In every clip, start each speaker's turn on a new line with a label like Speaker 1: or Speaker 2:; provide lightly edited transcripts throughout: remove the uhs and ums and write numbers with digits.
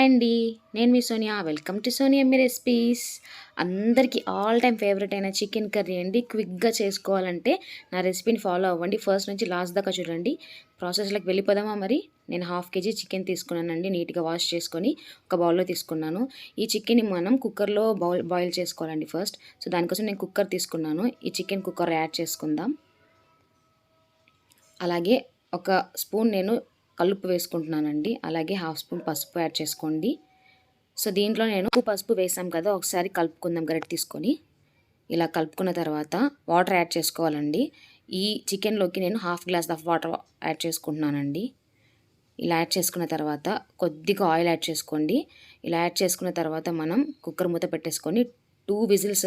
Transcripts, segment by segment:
Speaker 1: Hi అండి. నేను మీ సోనియా. వెల్కమ్ టు సోనియా మీ రెసిపీస్. అందరికీ ఆల్ టైమ్ ఫేవరెట్ అయిన చికెన్ కర్రీ అండి. క్విక్గా చేసుకోవాలంటే నా రెసిపీని ఫాలో అవ్వండి. ఫస్ట్ నుంచి లాస్ట్ దాకా చూడండి. ప్రాసెస్లోకి వెళ్ళిపోదామా మరి. నేను 1/2 kg చికెన్ తీసుకున్నానండి. నీట్గా వాష్ చేసుకొని ఒక బౌల్లో తీసుకున్నాను. ఈ చికెన్ని మనం కుక్కర్లో బాయిల్ చేసుకోవాలండి ఫస్ట్. సో దానికోసం నేను కుక్కర్ తీసుకున్నాను. ఈ చికెన్ కుక్కర్ యాడ్ చేసుకుందాం. అలాగే ఒక స్పూన్ నేను కలుపు వేసుకుంటున్నానండి. అలాగే 1/2 స్పూన్ పసుపు యాడ్ చేసుకోండి. సో దీంట్లో నేను పసుపు వేసాం కదా, ఒకసారి కలుపుకుందాం గరిటె తీసుకొని. ఇలా కలుపుకున్న తర్వాత వాటర్ యాడ్ చేసుకోవాలండి. ఈ చికెన్లోకి నేను 1/2 గ్లాస్ ఆఫ్ వాటర్ యాడ్ చేసుకుంటున్నానండి. ఇలా యాడ్ చేసుకున్న తర్వాత కొద్దిగా ఆయిల్ యాడ్ చేసుకోండి. ఇలా యాడ్ చేసుకున్న తర్వాత మనం కుక్కర్ మూత పెట్టేసుకొని 2 విజిల్స్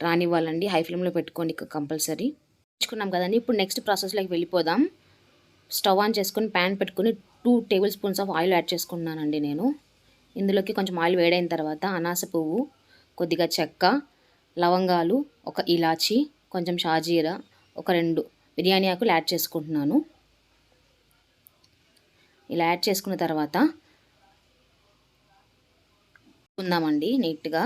Speaker 1: రానివ్వాలండి. హై ఫ్లేమ్లో పెట్టుకోండి కంపల్సరీ. తెచ్చుకున్నాం కదండి. ఇప్పుడు నెక్స్ట్ ప్రాసెస్లోకి వెళ్ళిపోదాం. స్టవ్ ఆన్ చేసుకొని ప్యాన్ పెట్టుకుని 2 table spoons of oil add చేసుకున్నానండి నేను. ఇందులోకి కొంచెం ఆయిల్ వేడైన తర్వాత అనాస పువ్వు, కొద్దిగా చెక్క, లవంగాలు, ఒక ఇలాచి, కొంచెం షాజీరా, ఒక 2 బిర్యానీ ఆకులు యాడ్ చేసుకుంటున్నాను. ఇలా యాడ్ చేసుకున్న తర్వాత ఉందామండి నీట్గా.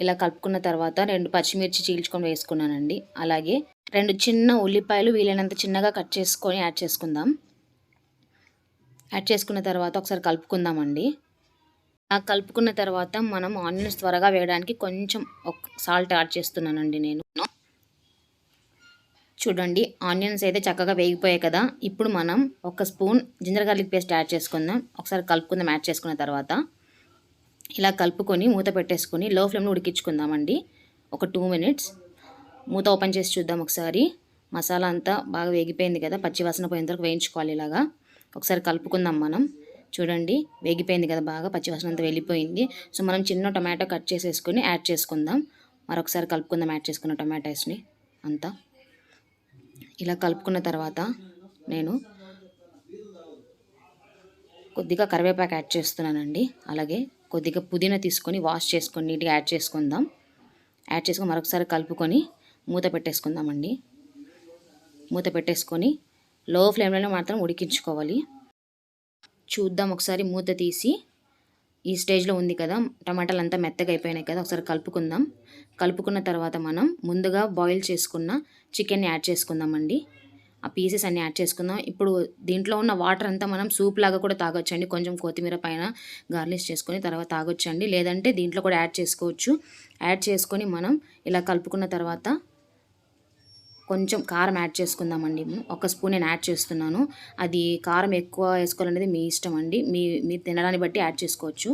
Speaker 1: ఇలా కలుపుకున్న తర్వాత 2 పచ్చిమిర్చి చీల్చుకొని వేసుకున్నానండి. అలాగే 2 చిన్న ఉల్లిపాయలు వీలైనంత చిన్నగా కట్ చేసుకొని యాడ్ చేసుకుందాం. యాడ్ చేసుకున్న తర్వాత ఒకసారి కలుపుకుందామండి. కలుపుకున్న తర్వాత మనం ఆనియన్స్ త్వరగా వేయడానికి కొంచెం సాల్ట్ యాడ్ చేస్తున్నానండి నేను. చూడండి, ఆనియన్స్ అయితే చక్కగా వేగిపోయాయి కదా. ఇప్పుడు మనం 1 spoon ginger garlic paste add చేసుకుందాం. ఒకసారి కలుపుకుందాం. యాడ్ చేసుకున్న తర్వాత ఇలా కలుపుకొని మూత పెట్టేసుకొని లో ఫ్లేమ్లో ఉడికించుకుందామండి. ఒక 2 మినిట్స్. మూత ఓపెన్ చేసి చూద్దాం ఒకసారి. మసాలా అంతా బాగా వేగిపోయింది కదా, పచ్చి వాసన పోయేంత వరకు వేయించుకోవాలి. ఇలాగా ఒకసారి కలుపుకుందాం మనం. చూడండి, వేగిపోయింది కదా బాగా, పచ్చి వాసన అంతా వెళ్ళిపోయింది. సో మనం చిన్న టమాటో కట్ చేసేసుకొని యాడ్ చేసుకుందాం. మరొకసారి కలుపుకుందాం. యాడ్ చేసుకున్న టమాటోస్ని అంతా ఇలా కలుపుకున్న తర్వాత నేను కొద్దిగా కరివేపాకు యాడ్ చేస్తున్నానండి. అలాగే కొద్దిగా పుదీనా తీసుకొని వాష్ చేసుకొని నీట్గా యాడ్ చేసుకుందాం. యాడ్ చేసుకొని మరొకసారి కలుపుకొని మూత పెట్టేసుకుందామండి. మూత పెట్టేసుకొని లో ఫ్లేమ్లోనే మాత్రం ఉడికించుకోవాలి. చూద్దాం ఒకసారి మూత తీసి. ఈ స్టేజ్లో ఉంది కదా, టమాటాలు అంతా మెత్తగా అయిపోయినాయి కదా, ఒకసారి కలుపుకుందాం. కలుపుకున్న తర్వాత మనం ముందుగా బాయిల్ చేసుకున్న చికెన్ని యాడ్ చేసుకుందామండి. ఆ పీసెస్ అన్నీ యాడ్ చేసుకుందాం. ఇప్పుడు దీంట్లో ఉన్న వాటర్ అంతా మనం సూప్ లాగా కూడా తాగొచ్చండి. కొంచెం కొత్తిమీర పైన గార్నిష్ చేసుకొని తర్వాత తాగొచ్చండి. లేదంటే దీంట్లో కూడా యాడ్ చేసుకోవచ్చు. యాడ్ చేసుకొని మనం ఇలా కలుపుకున్న తర్వాత కొంచెం కారం యాడ్ చేసుకుందామండి. 1 స్పూన్ నేను యాడ్ చేస్తున్నాను. అది కారం ఎక్కువ వేసుకోవాలనేది మీ ఇష్టం అండి. మీరు తినడాన్ని బట్టి యాడ్ చేసుకోవచ్చు.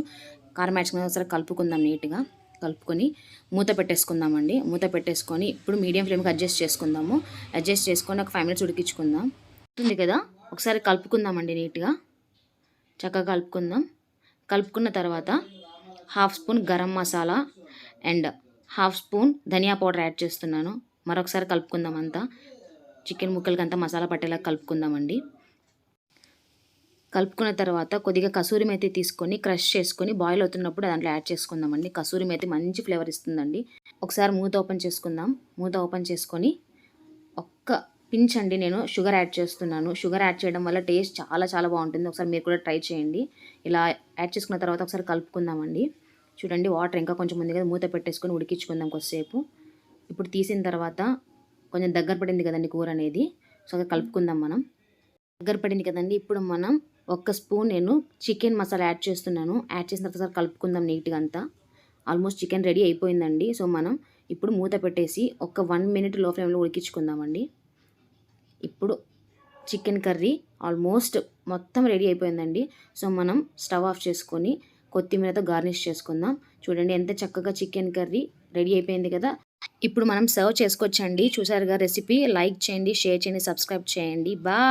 Speaker 1: కారం యాడ్ చేసుకున్న ఒకసారి కలుపుకుందాం నీట్గా. కలుపుకొని మూత పెట్టేసుకుందామండి. మూత పెట్టేసుకొని ఇప్పుడు మీడియం ఫ్లేమ్కి అడ్జస్ట్ చేసుకుందాము. అడ్జస్ట్ చేసుకొని ఒక 5 మినిట్స్ ఉడికించుకుందాం. ఉంటుంది కదా, ఒకసారి కలుపుకుందామండి నీట్గా. చక్కగా కలుపుకుందాం. కలుపుకున్న తర్వాత 1/2 spoon garam masala and 1/2 spoon dhania powder add చేస్తున్నాను. మరొకసారి కలుపుకుందాం. అంతా చికెన్ ముక్కలకి అంతా మసాలా పట్టేలా కలుపుకుందామండి. కలుపుకున్న తర్వాత కొద్దిగా కసూరి మేతి తీసుకొని క్రష్ చేసుకొని బాయిల్ అవుతున్నప్పుడు దాంట్లో యాడ్ చేసుకుందామండి. కసూరి మేతి మంచి ఫ్లేవర్ ఇస్తుందండి. ఒకసారి మూత ఓపెన్ చేసుకుందాం. మూత ఓపెన్ చేసుకొని ఒక్క పించ్ అండి నేను షుగర్ యాడ్ చేస్తున్నాను. షుగర్ యాడ్ చేయడం వల్ల టేస్ట్ చాలా చాలా బాగుంటుంది. ఒకసారి మీరు కూడా ట్రై చేయండి. ఇలా యాడ్ చేసుకున్న తర్వాత ఒకసారి కలుపుకుందామండి. చూడండి, వాటర్ ఇంకా కొంచెం ఉంది కదా, మూత పెట్టేసుకొని ఉడికించుకుందాం కొద్దిసేపు. ఇప్పుడు తీసిన తర్వాత కొంచెం దగ్గర పడింది కదండి కూర అనేది. సో అది కలుపుకుందాం మనం. దగ్గర పడింది కదండి. ఇప్పుడు మనం 1 స్పూన్ నేను చికెన్ మసాలా యాడ్ చేస్తున్నాను. యాడ్ చేసిన తర్వాత ఒకసారి కలుపుకుందాం నీట్గా అంతా. ఆల్మోస్ట్ చికెన్ రెడీ అయిపోయిందండి. సో మనం ఇప్పుడు మూత పెట్టేసి ఒక 1 మినిట్ లో ఫ్లేమ్లో ఉడికించుకుందామండి. ఇప్పుడు చికెన్ కర్రీ ఆల్మోస్ట్ మొత్తం రెడీ అయిపోయిందండి. సో మనం స్టవ్ ఆఫ్ చేసుకొని కొత్తిమీరతో గార్నిష్ చేసుకుందాం. చూడండి, ఎంత చక్కగా చికెన్ కర్రీ రెడీ అయిపోయింది కదా. ఇప్పుడు మనం సర్వ్ చేసుకోవచ్చండి. చూసారుగా రెసిపీ. లైక్ చేయండి, షేర్ చేయండి, సబ్స్క్రైబ్ చేయండి. బాయ్.